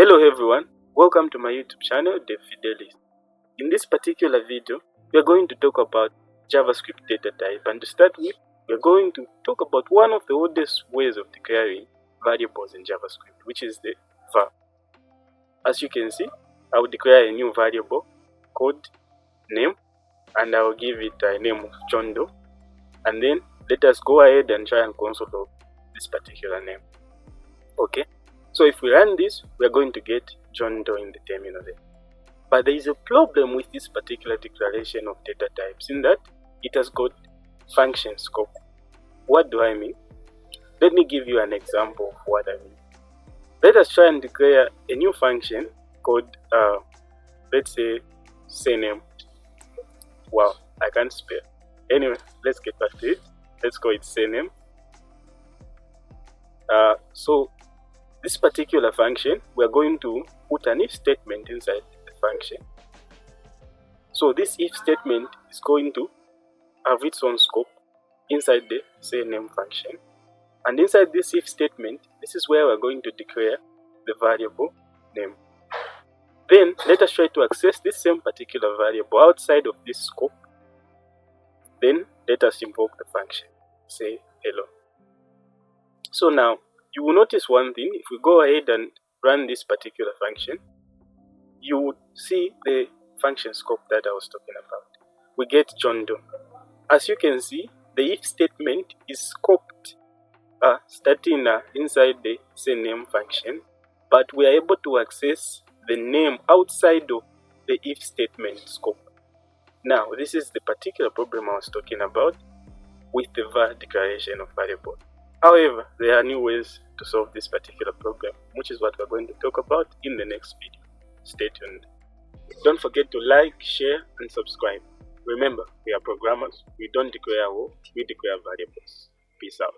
Hello everyone, welcome to my YouTube channel, The Fidelis. In this particular video, we are going to talk about JavaScript data type, and to start with, we are going to talk about one of the oldest ways of declaring variables in JavaScript, which is the var. As you can see, I will declare a new variable called name, and I will give it a name of John Doe, and then let us go ahead and try and console log this particular name. Okay. So if we run this, we are going to get John Doe in the terminal there. But there is a problem with this particular declaration of data types in that it has got function scope. What do I mean? Let me give you an example of what I mean. Let us try and declare a new function called, let's say name. Wow, I can't spell. Anyway, let's get back to it. Let's call it name. So this particular function, we are going to put an if statement inside the function. So this if statement is going to have its own scope inside the name function. And inside this if statement, this is where we are going to declare the variable name. Then let us try to access this same particular variable outside of this scope. Then let us invoke the function, say hello. So now, you will notice one thing. If we go ahead and run this particular function, you would see the function scope that I was talking about. We get John Doe. As you can see, the if statement is scoped starting inside the name function, but we are able to access the name outside of the if statement scope. Now, this is the particular problem I was talking about with the var declaration of variable. However, there are new ways to solve this particular problem, which is what we're going to talk about in the next video. Stay tuned. Don't forget to like, share, and subscribe. Remember, we are programmers. We don't declare war, we declare variables. Peace out.